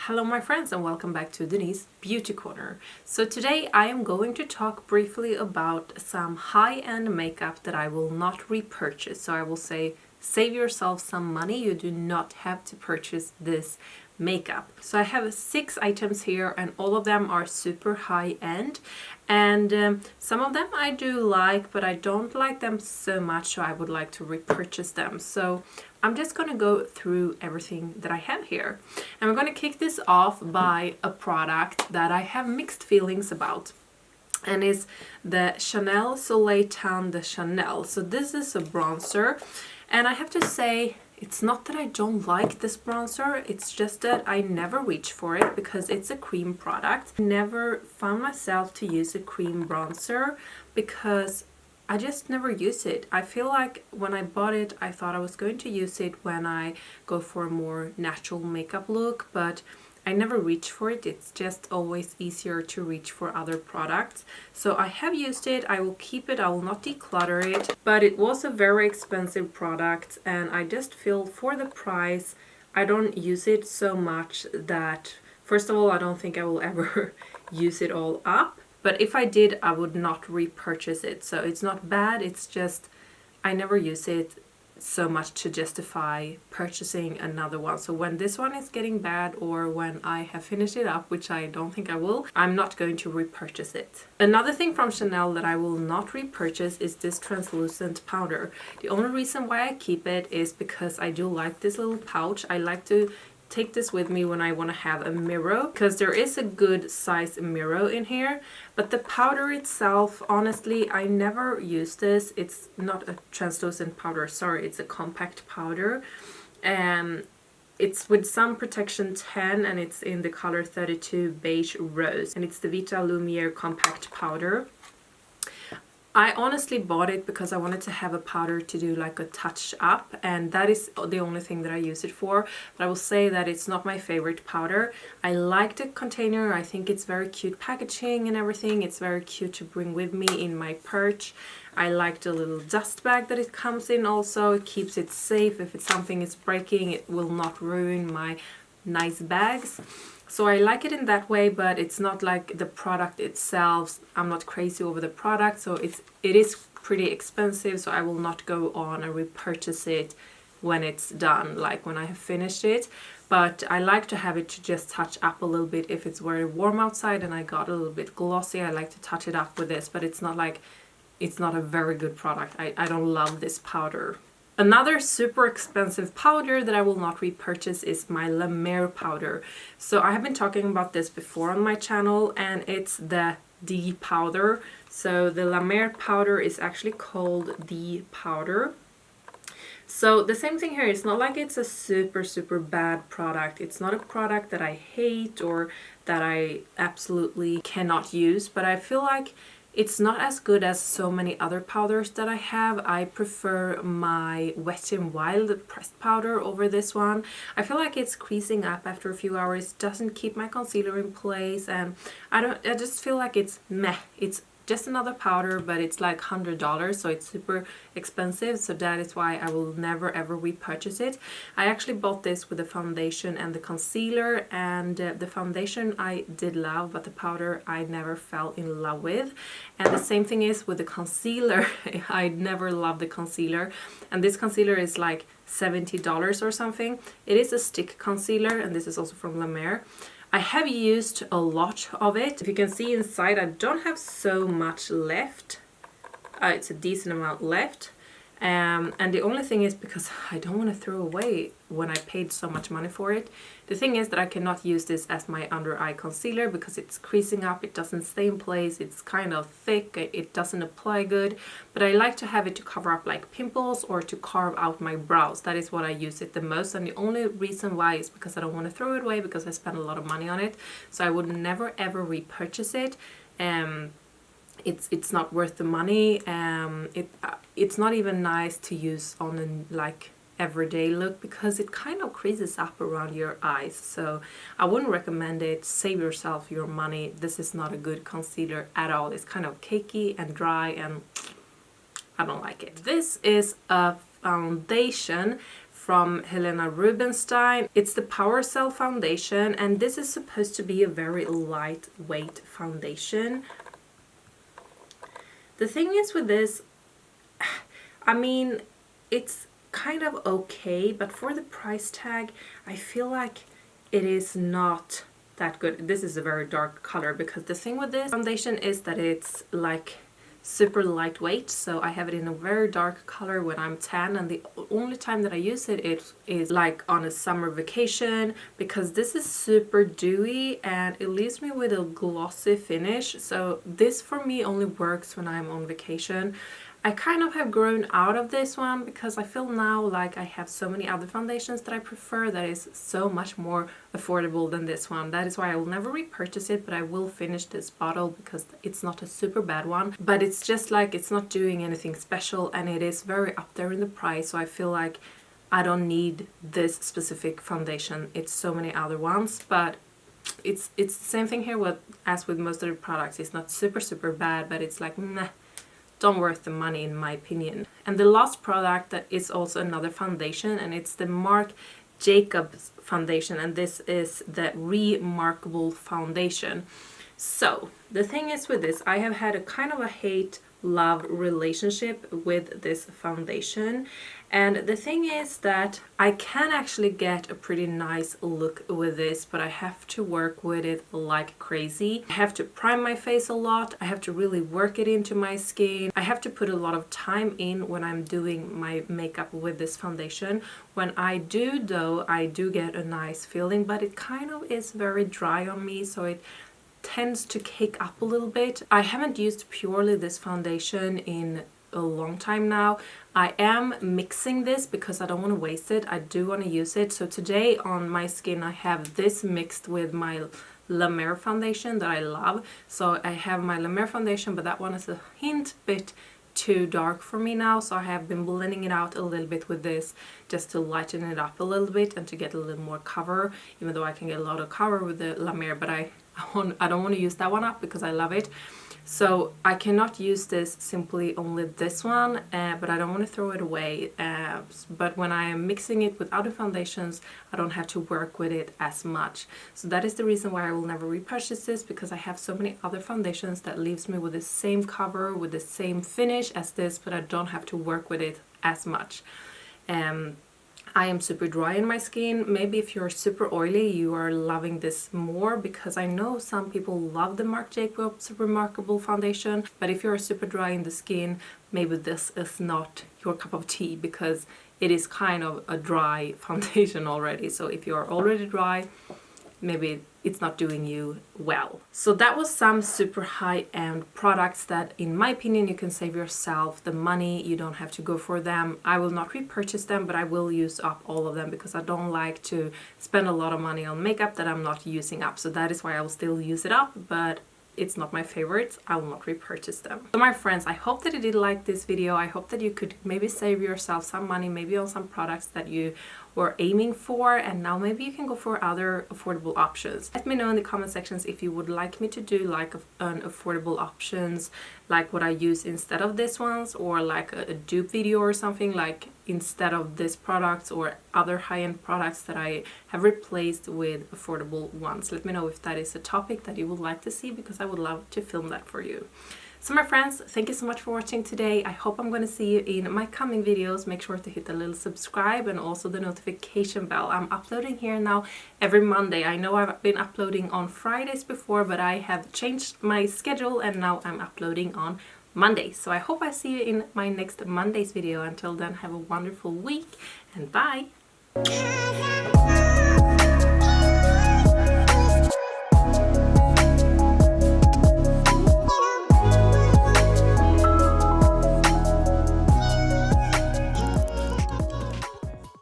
Hello my friends and welcome back to Denise Beauty Corner. So today I am going to talk briefly about some high-end makeup that I will not repurchase. So I will say save yourself some money, you do not have to purchase this makeup. So I have 6 items here and all of them are super high-end, and some of them I do like, but I don't like them so much, so I would like to repurchase them. So I'm just going to go through everything that I have here. And we're going to kick this off by a product that I have mixed feelings about. And it's the Chanel Soleil Tan de Chanel. So this is a bronzer. And I have to say, it's not that I don't like this bronzer. It's just that I never reach for it because it's a cream product. I never found myself to use a cream bronzer because I just never use it. I feel like when I bought it, I thought I was going to use it when I go for a more natural makeup look, but I never reach for it. It's just always easier to reach for other products. So I have used it. I will keep it. I will not declutter it, but it was a very expensive product and I just feel for the price, I don't use it so much that, first of all, I don't think I will ever use it all up. But if I did, I would not repurchase it. So it's not bad, it's just I never use it so much to justify purchasing another one. So when this one is getting bad or when I have finished it up, which I don't think I will, I'm not going to repurchase it. Another thing from Chanel that I will not repurchase is this translucent powder. The only reason why I keep it is because I do like this little pouch. I like to take this with me when I want to have a mirror because there is a good size mirror in here, but the powder itself, honestly, I never use this. It's not a translucent powder, sorry, it's a compact powder, and it's with Sun Protection 10 and it's in the color 32 Beige Rose, and it's the Vitalumiere compact powder. I honestly bought it because I wanted to have a powder to do like a touch up, and that is the only thing that I use it for. But I will say that it's not my favorite powder. I like the container. I think it's very cute packaging and everything. It's very cute to bring with me in my purse. I like the little dust bag that it comes in also. It keeps it safe. If it's something is breaking, it will not ruin my nice bags. So I like it in that way, but it's not like the product itself. I'm not crazy over the product, so it is pretty expensive, so I will not go on and repurchase it when it's done, like when I have finished it. But I like to have it to just touch up a little bit if it's very warm outside and I got a little bit glossy. I like to touch it up with this, but it's not like, it's not a very good product. I don't love this powder. Another super expensive powder that I will not repurchase is my La Mer powder. So I have been talking about this before on my channel, and it's the D powder. So the La Mer powder is actually called D powder. So the same thing here, it's not like it's a super bad product. It's not a product that I hate or that I absolutely cannot use, but I feel like it's not as good as so many other powders that I have. I prefer my Wet n Wild pressed powder over this one. I feel like it's creasing up after a few hours, doesn't keep my concealer in place, and I just feel like it's meh. It's just another powder, but it's like $100, so it's super expensive, so that is why I will never ever repurchase it. I actually bought this with the foundation and the concealer, and the foundation I did love, but the powder I never fell in love with. And the same thing is with the concealer. I never loved the concealer, and this concealer is like $70 or something. It is a stick concealer, and this is also from La Mer. I have used a lot of it. If you can see inside, I don't have so much left. It's a decent amount left. And the only thing is because I don't want to throw away when I paid so much money for it. The thing is that I cannot use this as my under eye concealer because it's creasing up, it doesn't stay in place, it's kind of thick, it doesn't apply good. But I like to have it to cover up like pimples or to carve out my brows. That is what I use it the most, and the only reason why is because I don't want to throw it away because I spent a lot of money on it. So I would never ever repurchase it. It's not worth the money. It's not even nice to use on a like everyday look because it kind of creases up around your eyes. So I wouldn't recommend it. Save yourself your money. This is not a good concealer at all. It's kind of cakey and dry and I don't like it. This is a foundation from Helena Rubenstein. It's the Powercell foundation, and this is supposed to be a very lightweight foundation. The thing is with this, I mean, it's kind of okay, but for the price tag, I feel like it is not that good. This is a very dark color, because the thing with this foundation is that it's like super lightweight, so I have it in a very dark color when I'm tan, and the only time that I use it is like on a summer vacation, because this is super dewy and it leaves me with a glossy finish. So this for me only works when I'm on vacation. I kind of have grown out of this one because I feel now like I have so many other foundations that I prefer that is so much more affordable than this one. That is why I will never repurchase it, but I will finish this bottle because it's not a super bad one. But it's just like it's not doing anything special, and it is very up there in the price, so I feel like I don't need this specific foundation. It's so many other ones, but it's the same thing here as with most of the products. It's not super bad, but it's like nah, don't worth the money in my opinion. And the last product that is also another foundation, and it's the Marc Jacobs foundation, and this is the Remarkable foundation. So the thing is with this, I have had a kind of a hate-love relationship with this foundation, and the thing is that I can actually get a pretty nice look with this, but I have to work with it like crazy. I have to prime my face a lot, I have to really work it into my skin, I have to put a lot of time in when I'm doing my makeup with this foundation. When I do though, I do get a nice feeling, but it kind of is very dry on me, so it tends to cake up a little bit. I haven't used purely this foundation in a long time now. I am mixing this because I don't want to waste it. I do want to use it. So today on my skin I have this mixed with my La Mer foundation that I love. So I have my La Mer foundation, but that one is a hint bit too dark for me now, so I have been blending it out a little bit with this just to lighten it up a little bit and to get a little more cover, even though I can get a lot of cover with the La Mer, but I don't want to use that one up because I love it. So I cannot use this simply only this one, but I don't want to throw it away. But when I am mixing it with other foundations, I don't have to work with it as much. So that is the reason why I will never repurchase this, because I have so many other foundations that leaves me with the same cover, with the same finish as this, but I don't have to work with it as much. I am super dry in my skin. Maybe if you're super oily, you are loving this more, because I know some people love the Marc Jacobs Remarkable foundation, but if you're super dry in the skin, maybe this is not your cup of tea, because it is kind of a dry foundation already. So if you're already dry, maybe it's not doing you well. So that was some super high-end products that in my opinion you can save yourself the money. You don't have to go for them. I will not repurchase them, but I will use up all of them because I don't like to spend a lot of money on makeup that I'm not using up. So that is why I will still use it up, but it's not my favorites. I will not repurchase them. So my friends, I hope that you did like this video. I hope that you could maybe save yourself some money, maybe on some products that you were aiming for, and now maybe you can go for other affordable options. Let me know in the comment sections if you would like me to do like an affordable options, like what I use instead of this ones, or like a dupe video or something, like instead of this products or other high-end products that I have replaced with affordable ones. Let me know if that is a topic that you would like to see, because I would love to film that for you. So my friends, thank you so much for watching today. I hope I'm going to see you in my coming videos. Make sure to hit the little subscribe and also the notification bell. I'm uploading here now every Monday. I know I've been uploading on Fridays before, but I have changed my schedule and now I'm uploading on Monday. So I hope I see you in my next Monday's video. Until then, have a wonderful week and bye!